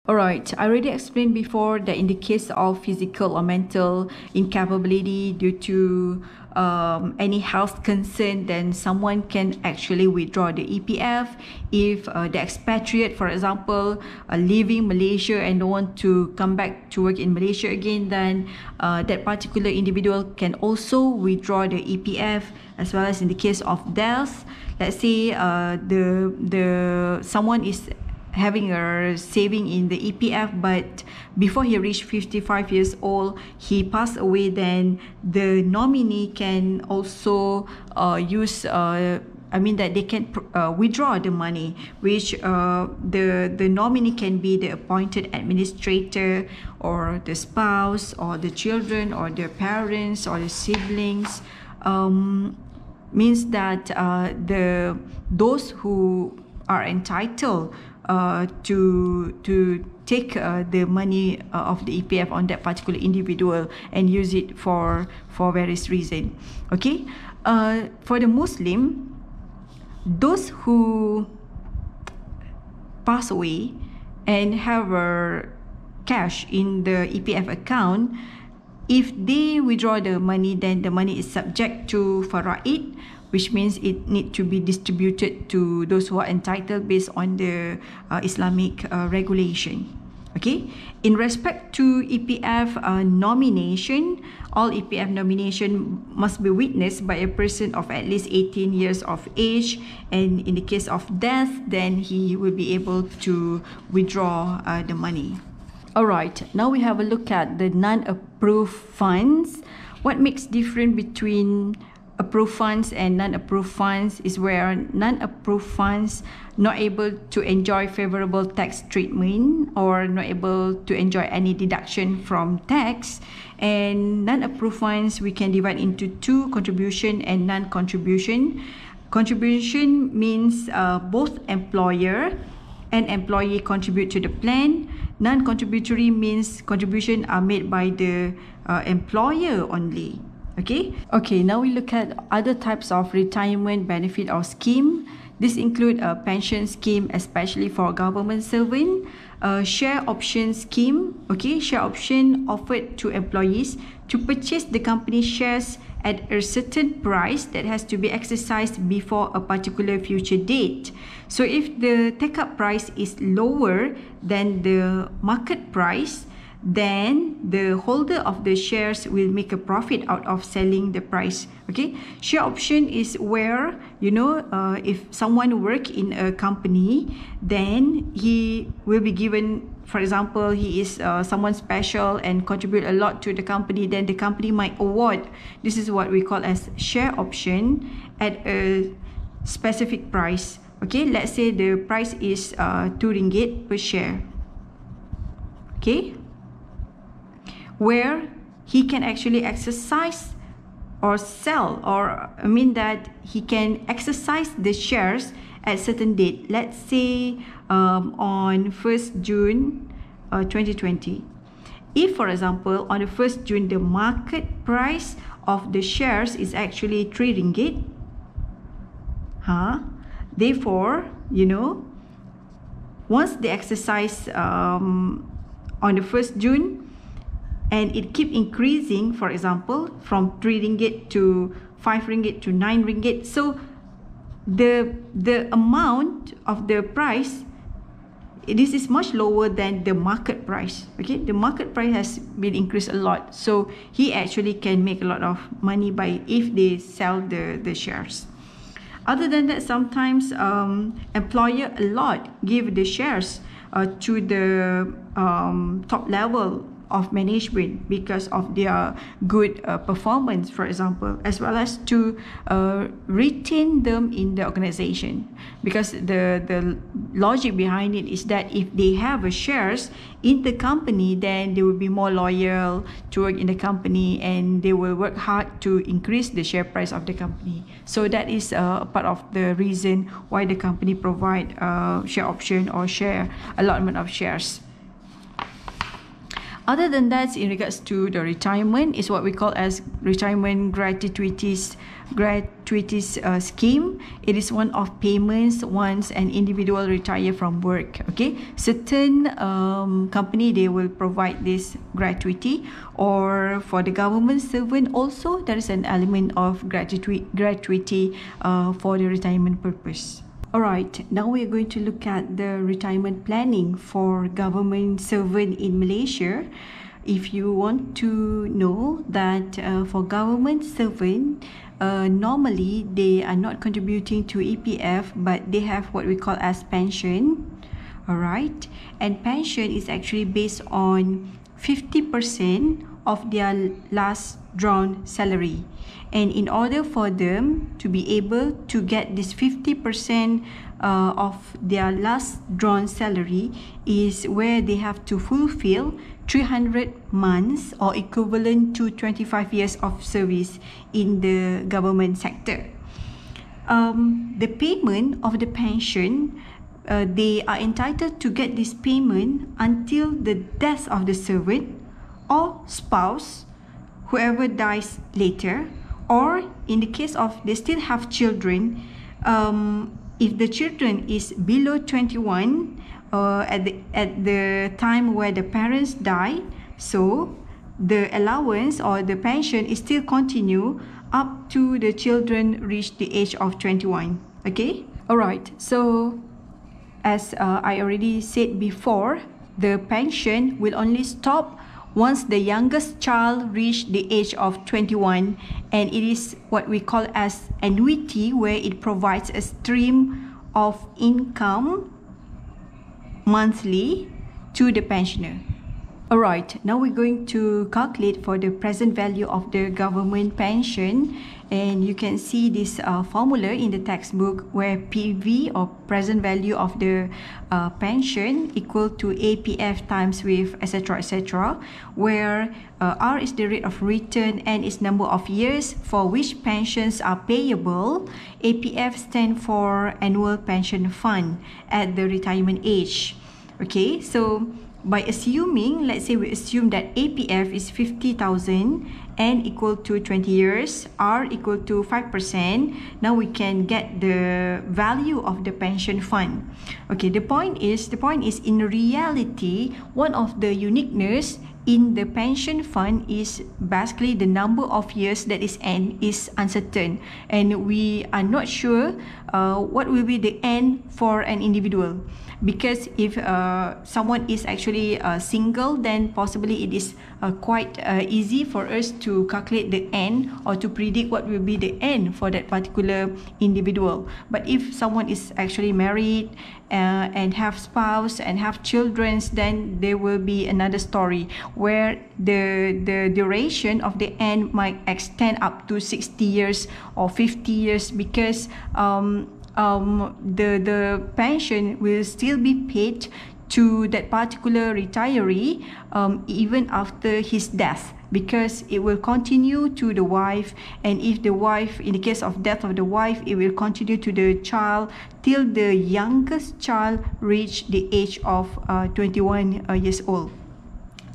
Alright, I already explained before that in the case of physical or mental incapability due to any health concern, then someone can actually withdraw the EPF. If the expatriate, for example, leaving Malaysia and don't want to come back to work in Malaysia again, then that particular individual can also withdraw the EPF, as well as in the case of death. Let's say someone is having a saving in the EPF, but before he reached 55 years old, he passed away, then the nominee can also that they can withdraw the money, which the nominee can be the appointed administrator, or the spouse, or the children, or their parents, or the siblings. Means that those who are entitled to take the money of the EPF on that particular individual and use it for various reasons. Okay, for the Muslim, those who pass away and have cash in the EPF account, if they withdraw the money, then the money is subject to faraid, which means it need to be distributed to those who are entitled based on the Islamic regulation. Okay, in respect to EPF nomination, all EPF nomination must be witnessed by a person of at least 18 years of age, and in the case of death, then he will be able to withdraw the money. Alright, now we have a look at the non-approved funds. What makes difference between approved funds and non-approved funds is where non-approved funds not able to enjoy favorable tax treatment or not able to enjoy any deduction from tax. And non-approved funds we can divide into two: contribution and non-contribution. Contribution means both employer and employee contribute to the plan. Non-contributory means contribution are made by the employer only. Okay, now we look at other types of retirement benefit or scheme. This include a pension scheme, especially for government servant, share option scheme. Okay, share option offered to employees to purchase the company shares at a certain price that has to be exercised before a particular future date. So if the take-up price is lower than the market price, then the holder of the shares will make a profit out of selling the price. Okay, share option is where, if someone work in a company, then he will be given, for example, he is someone special and contribute a lot to the company, then the company might award, this is what we call as share option, at a specific price. Okay, let's say the price is 2 ringgit per share. Okay, where he can actually exercise or sell, or that he can exercise the shares at certain date. Let's say on 1st June 2020. If, for example, on the 1st June, the market price of the shares is actually 3 ringgit. Therefore, once they exercise on the 1st June, and it keep increasing, for example, from 3 ringgit to 5 ringgit to 9 ringgit. So the amount of the price, this is much lower than the market price. Okay, the market price has been increased a lot. So he actually can make a lot of money if they sell the shares. Other than that, sometimes employer a lot give the shares to the top level of management because of their good performance, for example, as well as to retain them in the organization, because the logic behind it is that if they have shares in the company, then they will be more loyal to work in the company and they will work hard to increase the share price of the company. So that is part of the reason why the company provide share option or share allotment of shares. Other than that, in regards to the retirement, is what we call as retirement gratuities scheme. It is one of payments once an individual retire from work. Okay, certain company, they will provide this gratuity, or for the government servant also there is an element of gratuity for the retirement purpose. Alright, now we are going to look at the retirement planning for government servant in Malaysia. If you want to know that for government servant, normally they are not contributing to EPF, but they have what we call as pension. Alright, and pension is actually based on 50% of their last drawn salary. And in order for them to be able to get this 50% of their last drawn salary is where they have to fulfill 300 months or equivalent to 25 years of service in the government sector. The payment of the pension, they are entitled to get this payment until the death of the servant or spouse, whoever dies later, or in the case of they still have children, if the children is below 21 at the time where the parents die, so the allowance or the pension is still continue up to the children reach the age of 21. Okay, alright, so as I already said before, the pension will only stop once the youngest child reach the age of 21, and it is what we call as annuity, where it provides a stream of income monthly to the pensioner. Alright, now we're going to calculate for the present value of the government pension, and you can see this formula in the textbook where PV or present value of the pension equal to APF times with etc., where R is the rate of return, N is number of years for which pensions are payable, APF stand for annual pension fund at the retirement age. Okay, so by assuming, let's say we assume that APF is 50,000, N equal to 20 years, R equal to 5%. Now we can get the value of the pension fund. Okay, the point is in reality, one of the uniqueness in the pension fund is basically the number of years that is N is uncertain, and we are not sure what will be the N for an individual. Because if someone is actually single, then possibly it is quite easy for us to calculate the N or to predict what will be the N for that particular individual. But if someone is actually married and have spouse and have children, then there will be another story where the duration of the N might extend up to 60 years or 50 years, because the pension will still be paid to that particular retiree even after his death, because it will continue to the wife, and if the wife, in the case of death of the wife, it will continue to the child till the youngest child reach the age of 21 years old.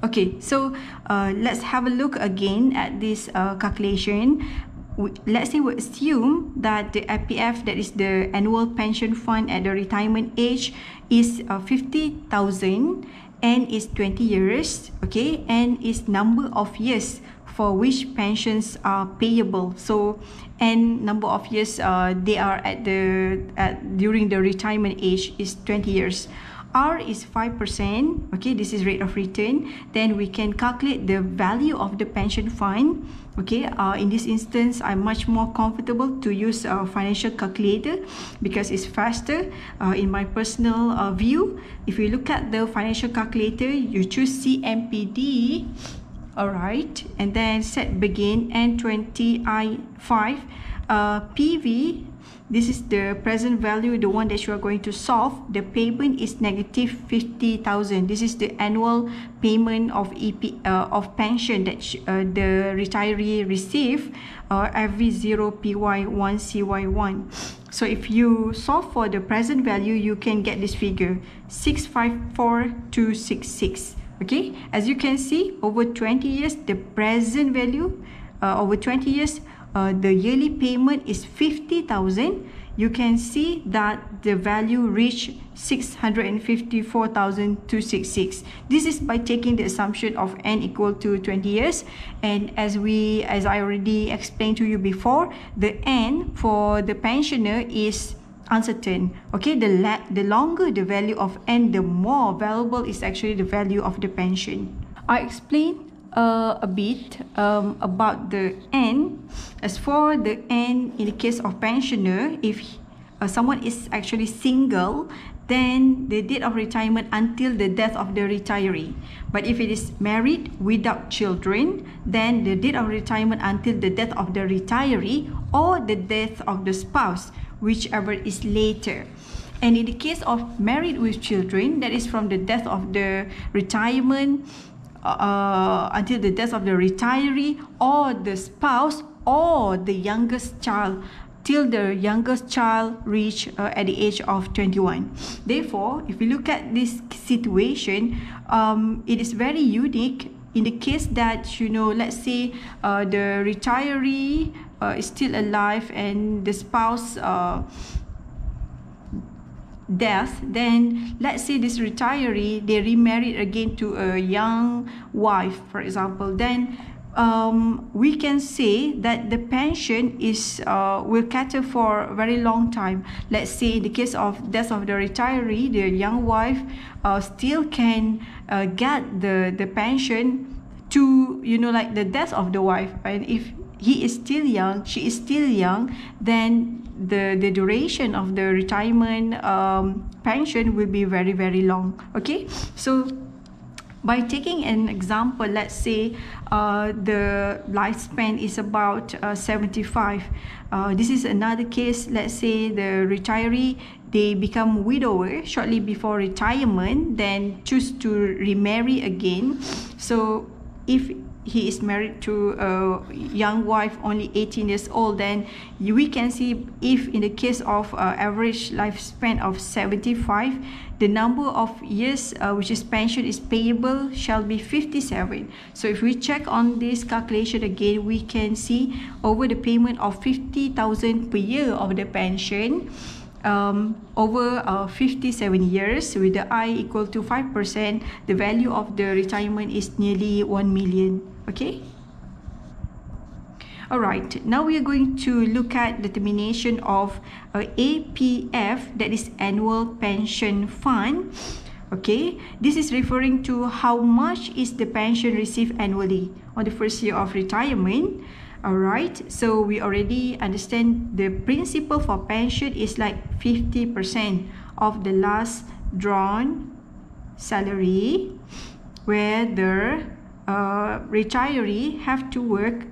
Okay, so let's have a look again at this calculation. Let's say we assume that the APF, that is the annual pension fund at the retirement age, is 50,000, N is 20 years, okay, N is number of years for which pensions are payable. So N number of years they are during the retirement age is 20 years. R is 5%, okay, this is rate of return. Then we can calculate the value of the pension fund. Okay, in this instance, I'm much more comfortable to use a financial calculator because it's faster. In my personal view, if you look at the financial calculator, you choose CMPD, alright, and then set begin N20I5, PV. This is the present value, the one that you are going to solve. The payment is negative 50,000. This is the annual payment of of pension that the retiree receive every 0PY1CY1. So if you solve for the present value, you can get this figure 654266. Okay, as you can see, over 20 years, the present value, over 20 years, the yearly payment is 50,000. You can see that the value reached 654,266. This is by taking the assumption of n equal to 20 years. And as I already explained to you before, the n for the pensioner is uncertain. Okay, the longer the value of n, the more valuable is actually the value of the pension. I explained a bit about the n. As for the n in the case of pensioner, if someone is actually single, then the date of retirement until the death of the retiree. But if it is married without children, then the date of retirement until the death of the retiree or the death of the spouse, whichever is later. And in the case of married with children, that is from the death of the retirement until the death of the retiree or the spouse or the youngest child, till the youngest child reach at the age of 21. Therefore, if you look at this situation, it is very unique in the case that, you know, let's say the retiree is still alive and the spouse death, then let's say this retiree, they remarried again to a young wife, for example, then we can say that the pension is will cater for a very long time. Let's say in the case of death of the retiree, the young wife still can get the pension to, you know, like the death of the wife. And if he is still young, she is still young, then the duration of the retirement pension will be very, very long. Okay, so by taking an example, let's say the lifespan is about 75. This is another case. Let's say the retiree, they become widower shortly before retirement, then choose to remarry again. So if he is married to a young wife only 18 years old, then we can see if in the case of average lifespan of 75, the number of years which is pension is payable shall be 57. So if we check on this calculation again, we can see over the payment of 50,000 per year of the pension over 57 years with the I equal to 5%, the value of the retirement is nearly 1 million. Okay. Alright, now we are going to look at the termination of APF, that is annual pension fund. Okay, this is referring to how much is the pension received annually on the first year of retirement. Alright, so we already understand the principle for pension is like 50% of the last drawn salary, where the retiree have to work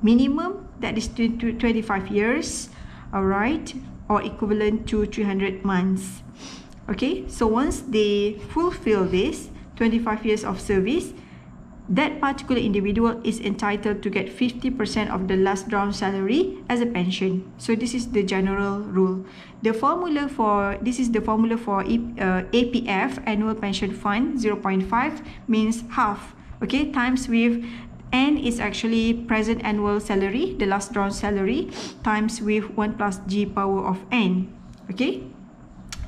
minimum, that is 25 years, alright, or equivalent to 300 months. Okay, so once they fulfill this 25 years of service, that particular individual is entitled to get 50% of the last drawn salary as a pension. So this is the general rule. The formula for this is the formula for APF, annual pension fund, 0.5 means half. Okay, times with N is actually present annual salary, the last drawn salary, times with 1 plus G power of N. Okay,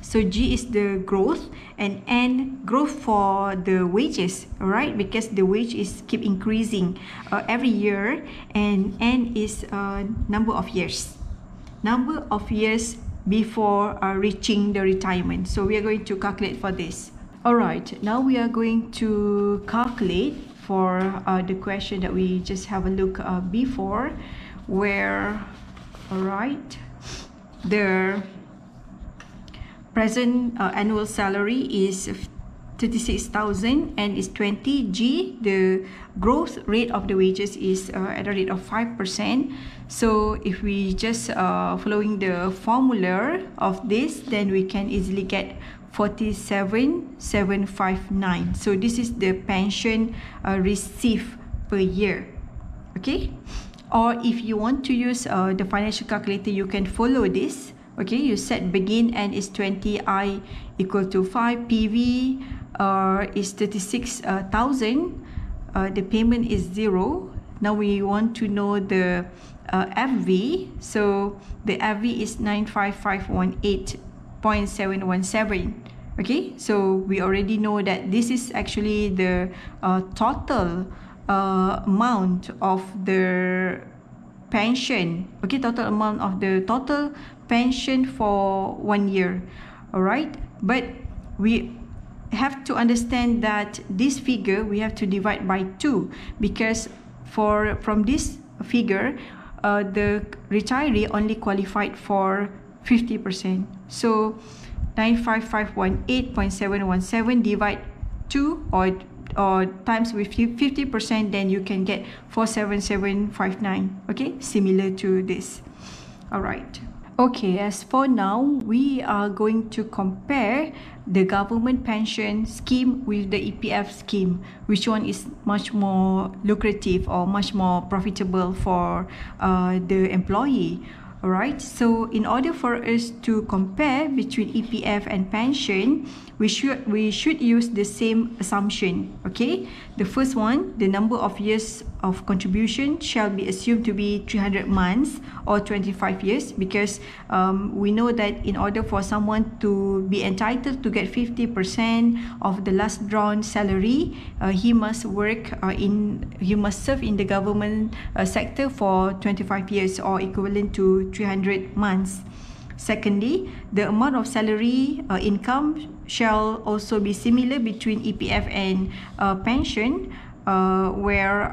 so G is the growth and N growth for the wages, alright, because the wage is keep increasing every year, and N is number of years before reaching the retirement. So we are going to calculate for this. Alright, now we are going to calculate for the question that we just have a look before, where, alright, the present annual salary is 36,000 and is 20 G. The growth rate of the wages is at a rate of 5%. So if we just following the formula of this, then we can easily get 47,759. So this is the pension received per year. Okay, or if you want to use the financial calculator, you can follow this Okay, you set begin and is 20, I equal to 5, PV is 36,000, the payment is 0. Now we want to know the FV. So the FV is 95518.717. Okay, so we already know that this is actually the total amount of the pension. Okay, total amount of the total pension for 1 year. All right, but we have to understand that this figure we have to divide by 2, because from this figure the retiree only qualified for 50%. So 95518.717 divide 2 or times with 50%, then you can get 47759. Okay, similar to this. All right. Okay, as for now, we are going to compare the government pension scheme with the EPF scheme. Which one is much more lucrative or much more profitable for the employee? Alright, so in order for us to compare between EPF and pension, we should use the same assumption. Okay, the first one, the number of years of contribution shall be assumed to be 300 months or 25 years, because we know that in order for someone to be entitled to get 50% of the last drawn salary, he must serve in the government sector for 25 years or equivalent to 300 months. Secondly, the amount of salary income shall also be similar between EPF and pension, where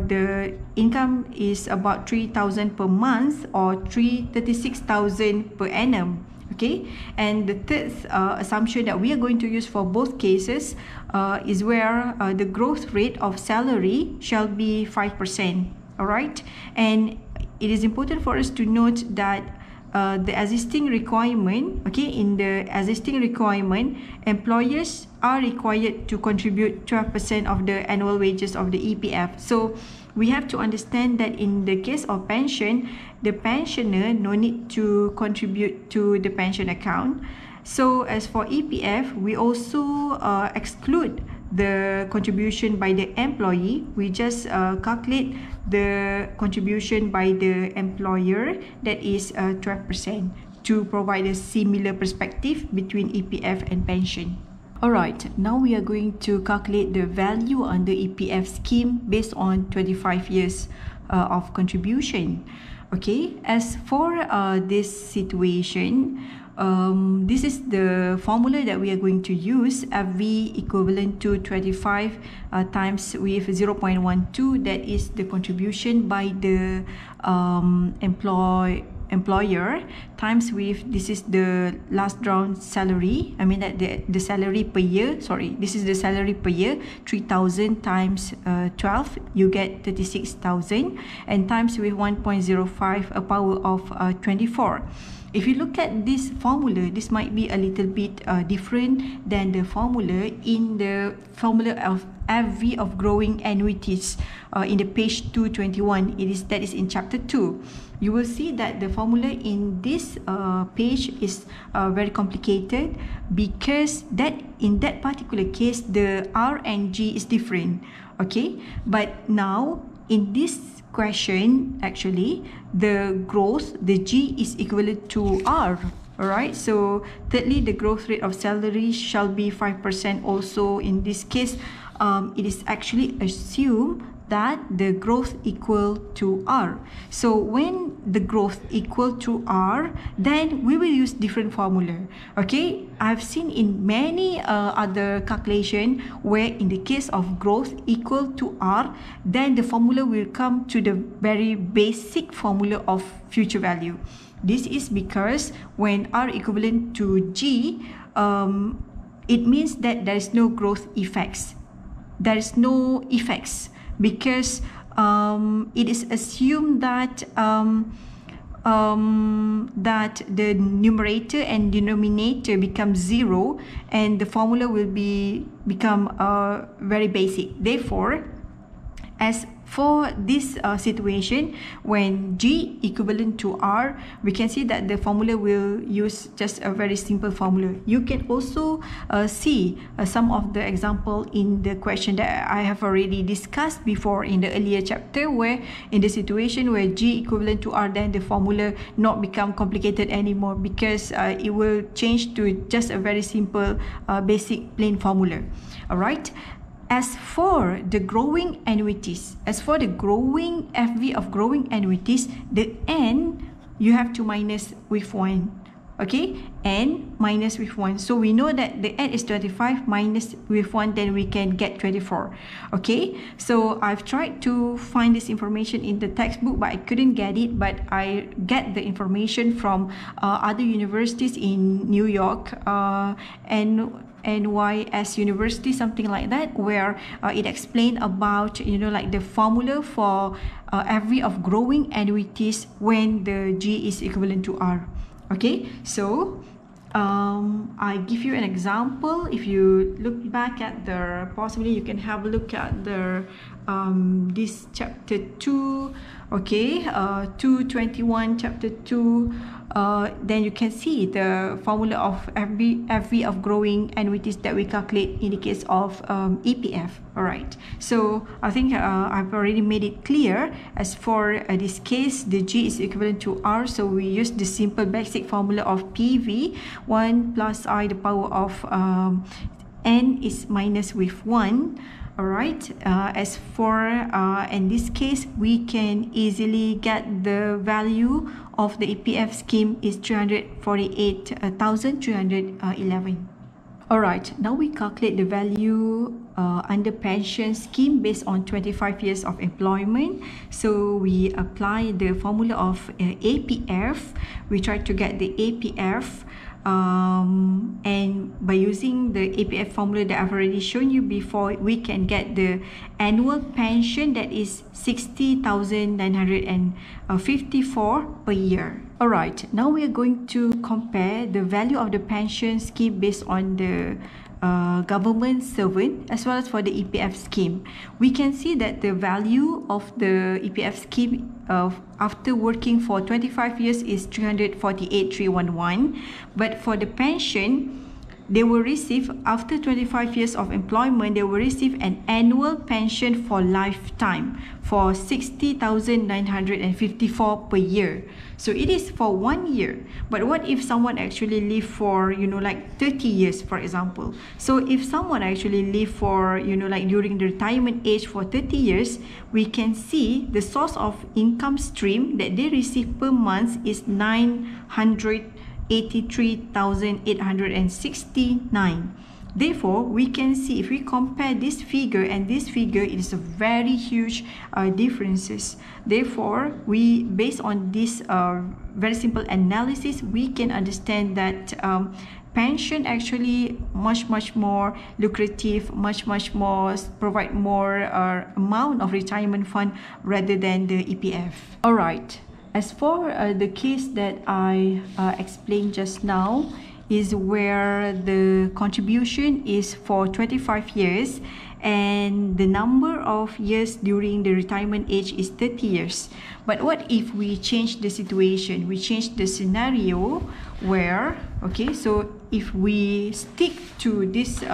the income is about 3,000 per month or 36,000 per annum. Okay, and the third assumption that we are going to use for both cases is where the growth rate of salary shall be 5%. All right, and it is important for us to note that the existing requirement, okay, in the existing requirement, employers are required to contribute 12% of the annual wages of the EPF. So we have to understand that in the case of pension, the pensioner no need to contribute to the pension account. So as for EPF, we also exclude the contribution by the employee. We just calculate the contribution by the employer, that is 12%, to provide a similar perspective between EPF and pension. Alright, now we are going to calculate the value on the EPF scheme based on 25 years of contribution. Okay, as for this situation, this is the formula that we are going to use. FV equivalent to 25 times with 0.12, that is the contribution by the employer, times with, this is the last drawn salary, I mean that the salary per year, sorry, this is the salary per year, 3,000 times 12, you get 36,000, and times with 1.05, a power of 24. If you look at this formula, this might be a little bit different than the formula in the formula of FV of growing annuities in the page 221. That is in chapter 2. You will see that the formula in this page is very complicated, because in that particular case the R and G is different. Okay, but now in this question, actually the growth, the G is equivalent to R. Alright, so thirdly, the growth rate of salary shall be 5%. Also in this case, it is actually assumed that the growth equal to R. So when the growth equal to R, then we will use different formula. Okay, I've seen in many other calculation where in the case of growth equal to R, then the formula will come to the very basic formula of future value. This is because when R equivalent to G, it means that there is no growth effects. There is no effects, because it is assumed that that the numerator and denominator become 0, and the formula will become very basic. Therefore, As for this situation, when G equivalent to R, we can see that the formula will use just a very simple formula. You can also see some of the example in the question that I have already discussed before in the earlier chapter, where in the situation where G equivalent to R, then the formula not become complicated anymore, because it will change to just a very simple basic plain formula. Alright. As for the growing annuities, FV of growing annuities, the N you have to minus with 1. Okay, N minus with 1. So we know that the N is 25 minus with 1, then we can get 24. Okay, so I've tried to find this information in the textbook, but I couldn't get it. But I get the information from other universities in New York and NYS University, something like that, where it explained about, like the formula for FV of growing annuities when the G is equivalent to R. Okay, so I give you an example. If you look back at the, possibly you can have a look at the this chapter 2, okay, 221 chapter 2. Then you can see the formula of FV of growing annuities that we calculate in the case of EPF. Alright, so I think I've already made it clear. As for this case, the G is equivalent to R, so we use the simple basic formula of PV, 1 plus I the power of N is minus with 1. Alright, as for in this case, we can easily get the value of the EPF scheme is 348,311. Alright, now we calculate the value under pension scheme based on 25 years of employment. So we apply the formula of APF. We try to get the APF. And by using the APF formula that I've already shown you before, we can get the annual pension that is 60,954 per year. Alright, now we are going to compare the value of the pension scheme based on the government servant as well as for the EPF scheme. We can see that the value of the EPF scheme after working for 25 years is 348,311, but for the pension, they will receive, after 25 years of employment, they will receive an annual pension for lifetime for 60,954 per year. So it is for 1 year. But what if someone actually live for, like 30 years, for example? So if someone actually live for, like during the retirement age for 30 years, we can see the source of income stream that they receive per month is 983,869. Therefore, we can see if we compare this figure and this figure, it is a very huge differences. Therefore, we, based on this very simple analysis, we can understand that pension actually much more lucrative, much more provide more amount of retirement fund rather than the EPF. All right. As for the case that I explained just now, is where the contribution is for 25 years and the number of years during the retirement age is 30 years. But what if we change the situation? We change the scenario where, okay, so if we stick to this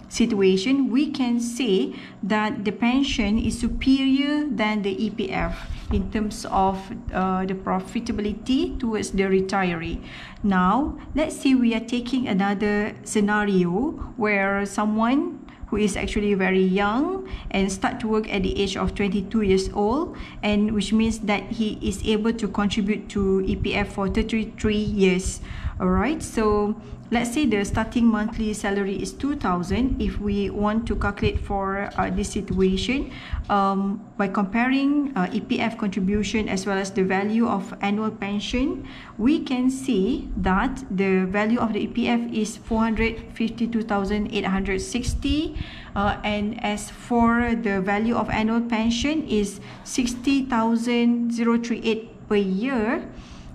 situation, we can say that the pension is superior than the EPF in terms of the profitability towards the retiree. Now, let's say we are taking another scenario where someone who is actually very young and start to work at the age of 22 years old, and which means that he is able to contribute to EPF for 33 years. Alright, so let's say the starting monthly salary is 2,000. If we want to calculate for this situation, by comparing EPF contribution as well as the value of annual pension, we can see that the value of the EPF is 452,860, and as for the value of annual pension is 60,038 per year.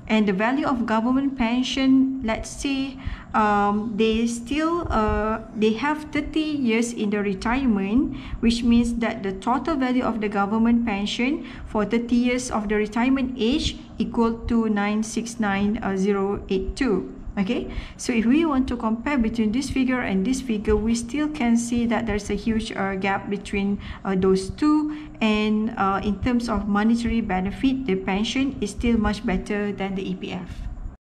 And the value of government pension, let's say they have 30 years in the retirement, which means that the total value of the government pension for 30 years of the retirement age equal to 969,082. Okay, so if we want to compare between this figure and this figure, we still can see that there's a huge gap between those two, and in terms of monetary benefit, the pension is still much better than the EPF.